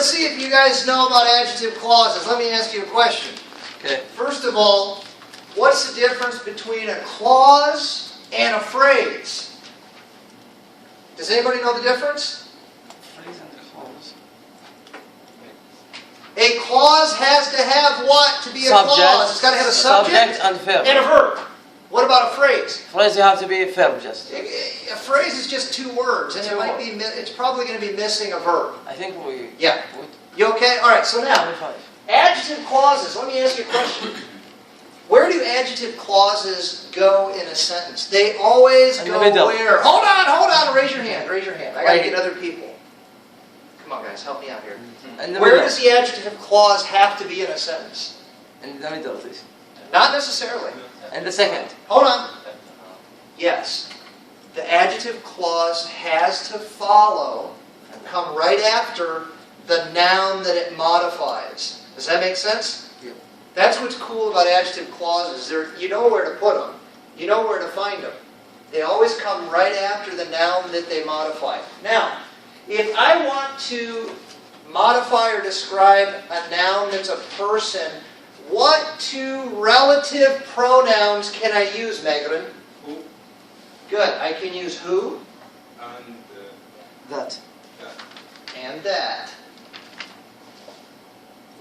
let's see if you guys know about adjective clauses. Let me ask you a question. Okay. First of all, what's the difference between a clause and a phrase? Does anybody know the difference? Phrase and clause. A clause has to have what to be a Subject. clause? It's got to have a subject and verb. and a verb. What about a phrase? Phrase you have to be a verb just. A phrase is just two words, and it's probably going to be missing a verb. I think we... Yeah. You okay? All right, so now, adjective clauses. Let me ask you a question. Where do adjective clauses go in a sentence? They always go where? Hold on. Raise your hand. I got to get other people. Come on, guys. Help me out here. Where does the adjective clause have to be in a sentence? In the middle, please. Not necessarily. And the second. Hold on. Yes. The adjective clause has to follow, come right after the noun that it modifies. Does that make sense? Yeah. That's what's cool about adjective clauses. You know where to put them. You know where to find them. They always come right after the noun that they modify. Now, if I want to modify or describe a noun that's a person, what two relative pronouns can I use, Megan? Who. Good. I can use who. And That. And that.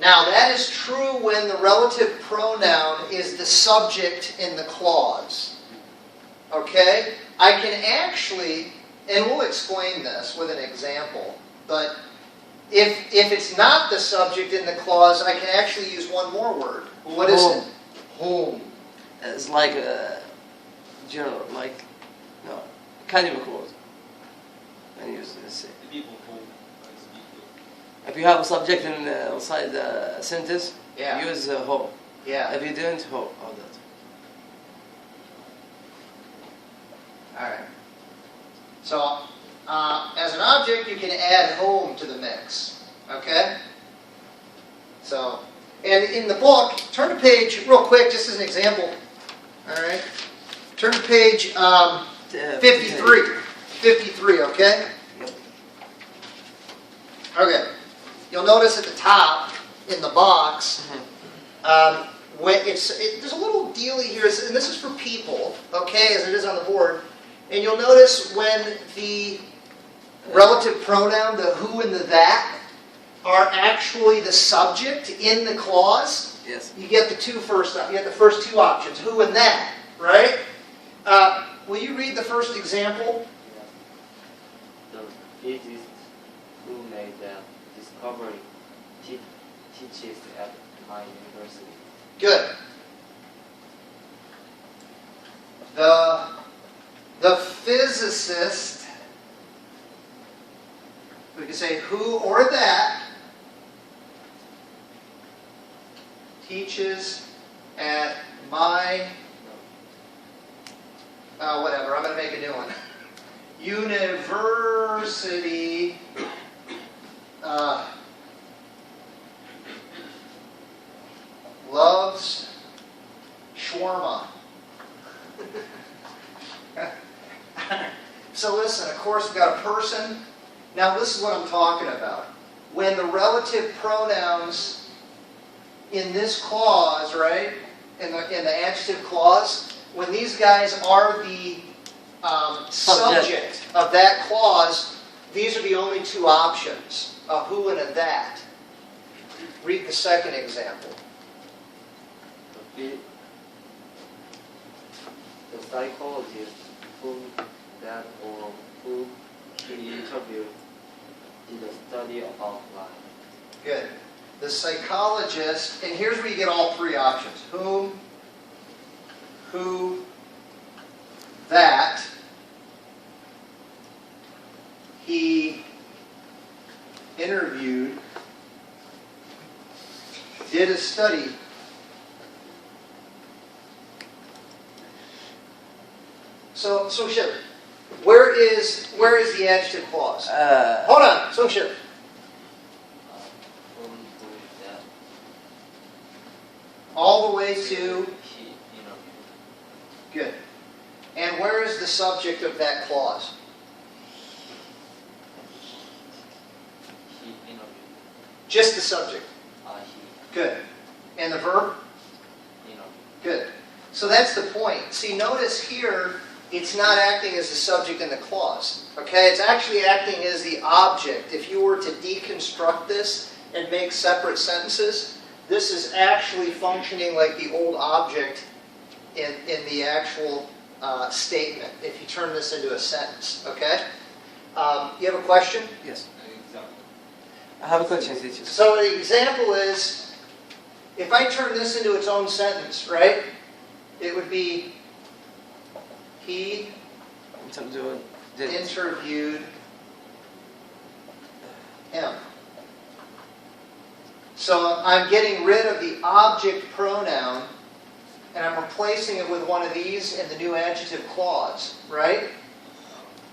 Now, that is true when the relative pronoun is the subject in the clause. Okay? I can actually, and we'll explain this with an example, but if it's not the subject in the clause, I can actually use one more word. What is it? Whom. It's like a general, like, no, kind of a clause. And use this. the people who speak. If you have a subject inside the sentence, Yeah. use who. Yeah. If you didn't, who. All that. All right. So, as an object, you can add whom to the mix. Okay? So, and in the book, turn to page, real quick, just as an example. All right? Turn to page 53. 53, okay? Yep. Okay. You'll notice at the top, in the box, there's a little dealie here, and this is for people, okay, as it is on the board. And you'll notice when the relative pronoun, the who and the that, are actually the subject in the clause. Yes. You get you get the first two options, who and that, right? Will you read the first example? The physicist who made the discovery teaches at my university. Good. The physicist, we can say who or that, teaches at my, whatever, I'm going to make a new one. University, loves shawarma. So listen, of course we've got a person. Now this is what I'm talking about. When the relative pronouns in this clause, right, in the adjective clause, when these guys are the subject of that clause, these are the only two options, a who and a that. Read the second example. The psychologist whom that or who he interviewed did a study about life. Good. The psychologist, and here's where you get all three options. Whom, who, that, he interviewed, did a study. So Ship, where is the adjective clause? Hold on, so Ship. Whom who that All the way to, he interviewed. good. And where is the subject of that clause? He interviewed. Just the subject. He. Good. And the verb? You know. Good. So that's the point. See, notice here, it's not acting as the subject in the clause. Okay? It's actually acting as the object. If you were to deconstruct this and make separate sentences, this is actually functioning like the old object in the actual statement, if you turn this into a sentence. Okay? You have a question? Yes. Example. I have a question, teacher. So the example is, if I turn this into its own sentence, right? It would be, he interviewed him. So I'm getting rid of the object pronoun, and I'm replacing it with one of these in the new adjective clause, right?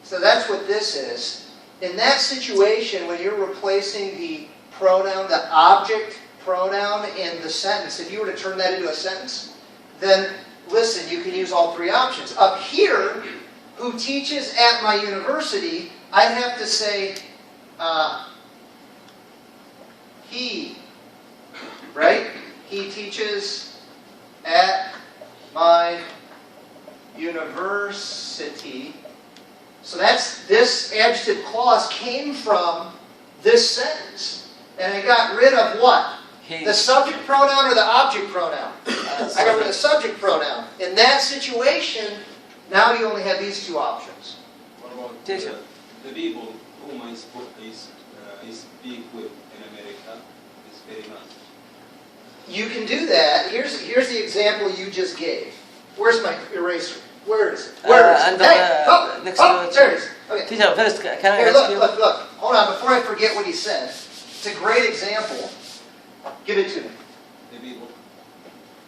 So that's what this is. In that situation, when you're replacing the pronoun, the object pronoun in the sentence, if you were to turn that into a sentence, then listen, you can use all three options. Up here, who teaches at my university, I have to say he, right? He teaches at my university. So this adjective clause came from this sentence. And I got rid of what? He. The subject pronoun or the object pronoun? I got rid of the subject pronoun. In that situation, now you only have these two options. What about Teacher. the people whom I speak with in America is very nice. You can do that. Here's the example you just gave. Where's my eraser? Where is it? Where is it? Hey! Next There it is. Okay. Teacher, first, can I Here, ask you? look. Hold on, before I forget what he said. It's a great example. Give it to me. The people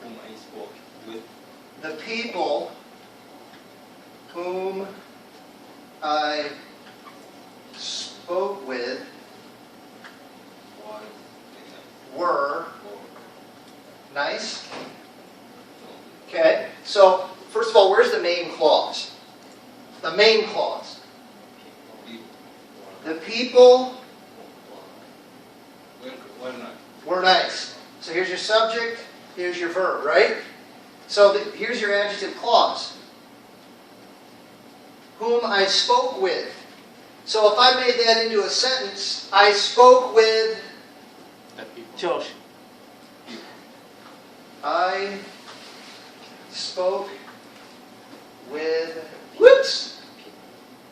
whom I spoke with The people whom I spoke with or were nice. Okay, so first of all, where's the main clause? The main clause. people The people were not. were nice. So here's your subject, here's your verb, right? So here's your adjective clause. Whom I spoke with. So if I made that into a sentence, I spoke with Josh. I spoke with, whoops,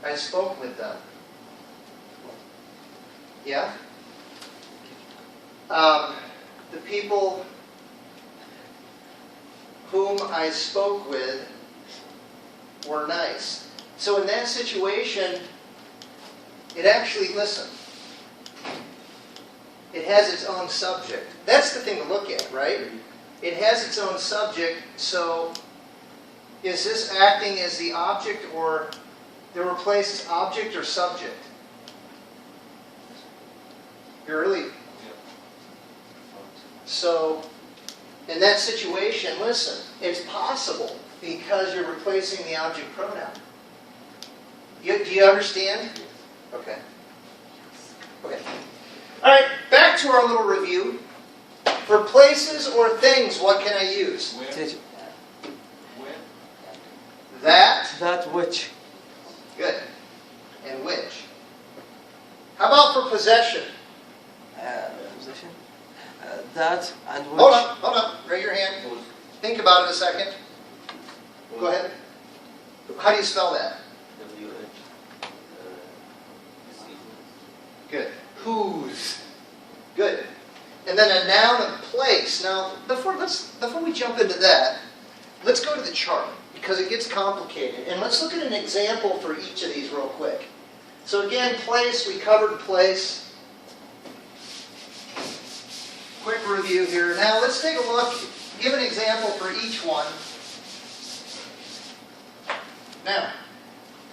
I spoke with them. Yeah? The people whom I spoke with were nice. So in that situation, it actually, listen, it has its own subject. That's the thing to look at, right? It has its own subject, so is this acting as the object, or it replaces object or subject? You're really... So, in that situation, listen, it's possible because you're replacing the object pronoun. Do you understand? Okay. Okay. All right, back to our little review. For places or things, what can I use? Where? Teacher. Where? That. That which. Good. And which. How about for possession? Possession. That and which. Hold on. Raise your hand. Think about it a second. Go ahead. How do you spell that? Good. Whose. Good. And then a noun of place. Now, before we jump into that, let's go to the chart because it gets complicated. And let's look at an example for each of these real quick. So again, place, we covered place. Quick review here. Now let's take a look, give an example for each one. Now,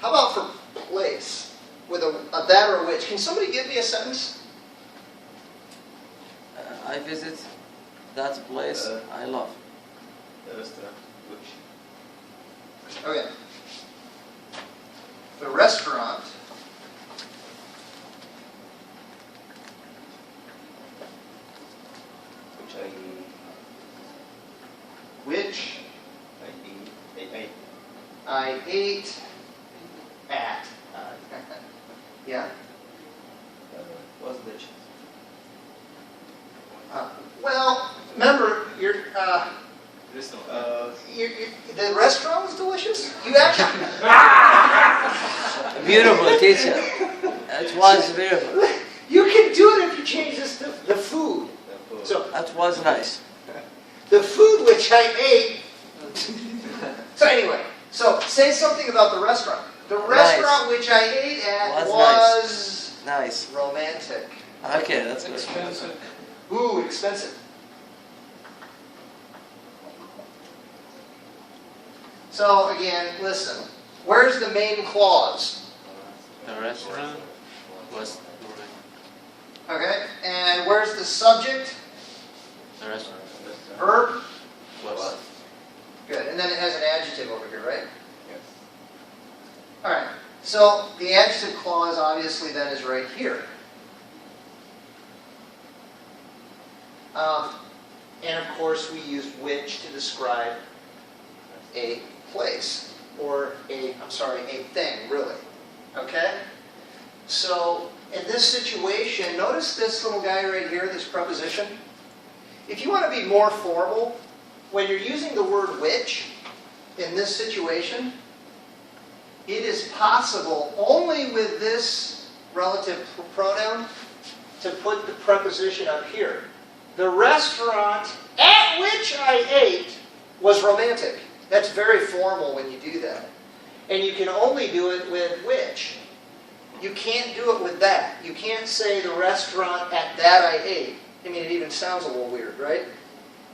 how about for place with a that or which? Can somebody give me a sentence? I visit that place I love. The restaurant, which Okay. The restaurant I ate at. Yeah? Was delicious. Well, remember, Restaurant. the restaurant was delicious? You actually... Beautiful teacher. That was beautiful. You can do it if you change this to the food. So, That was nice. the food which I ate... So anyway, so say something about the restaurant. The restaurant which I ate at was Nice. romantic. Okay, that's good. Expensive. Ooh, expensive. So again, listen. Where's the main clause? The restaurant was Okay, and where's the subject? the restaurant Verb? was. Good, and then it has an adjective over here, right? Yes. Alright, so the adjective clause obviously then is right here. And of course we used which to describe a place, or a thing, really. Okay? So, in this situation, notice this little guy right here, this preposition. If you want to be more formal, when you're using the word which, in this situation, it is possible only with this relative pronoun to put the preposition up here. The restaurant at which I ate was romantic. That's very formal when you do that. And you can only do it with which. You can't do it with that. You can't say the restaurant at that I ate. I mean, it even sounds a little weird, right?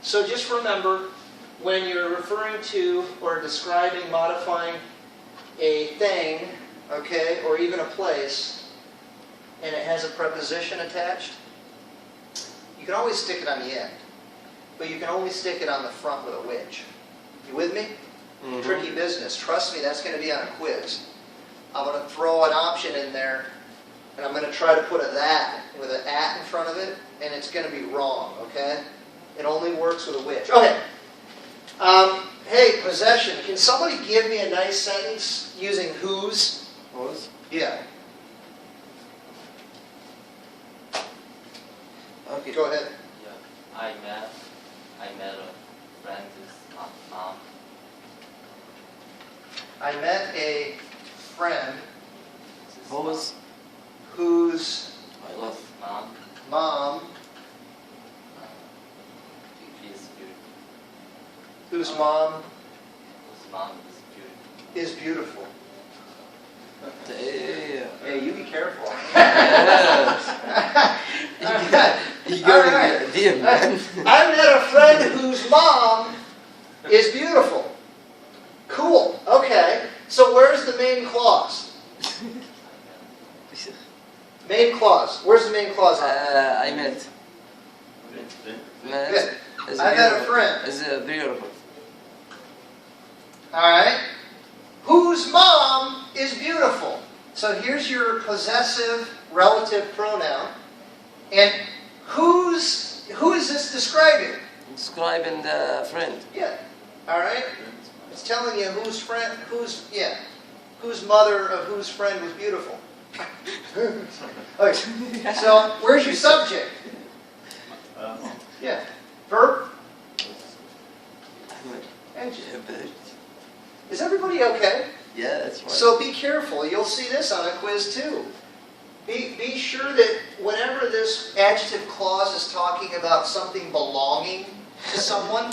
So just remember, when you're referring to or describing, modifying a thing, okay, or even a place, and it has a preposition attached, you can always stick it on the end. But you can only stick it on the front with a which. You with me? Mm-hmm. Tricky business. Trust me, that's going to be on a quiz. I'm going to throw an option in there, and I'm going to try to put a that with an at in front of it, and it's going to be wrong, okay? It only works with a which. Okay. Hey, possession. Can somebody give me a nice sentence using whose? Was? Yeah. Okay. Go ahead. Yeah, I met a friend's mom. I met a friend Was? whose I love. Mom, mom, she's beautiful. whose mom Whose mom is is beautiful. beautiful. Damn. Hey, you be careful. You All going right. deep, man. I met a friend whose mom is beautiful. Cool. Okay. So where's the main clause? Main clause. Where's the main clause on it? I met. Good. I met a friend. It's beautiful. All right. Whose mom is beautiful. So here's your possessive relative pronoun. And who is this describing? Describing the friend. Yeah. All right. It's telling you whose mother of whose friend was beautiful. Okay. So where's your subject? Yeah. Verb. Adjective. Is everybody okay? Yeah, that's right. So be careful. You'll see this on a quiz too. Be sure that whenever this adjective clause is talking about something belonging to someone,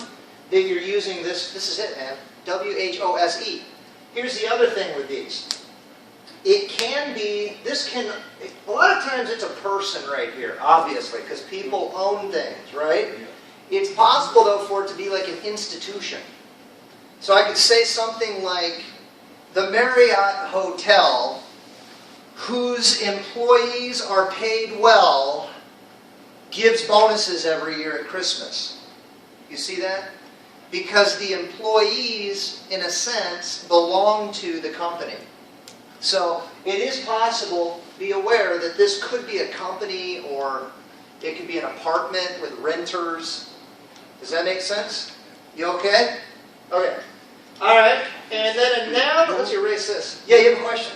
that you're using this. This is it, man. W-H-O-S-E. Here's the other thing with these. It can be, a lot of times it's a person right here, obviously, because people own things, right? It's possible, though, for it to be like an institution. So I could say something like, the Marriott Hotel, whose employees are paid well, gives bonuses every year at Christmas. You see that? Because the employees, in a sense, belong to the company. So it is possible, be aware that this could be a company or it could be an apartment with renters. Does that make sense? You okay? Okay. All right. And then a noun this. Yeah, you have a question?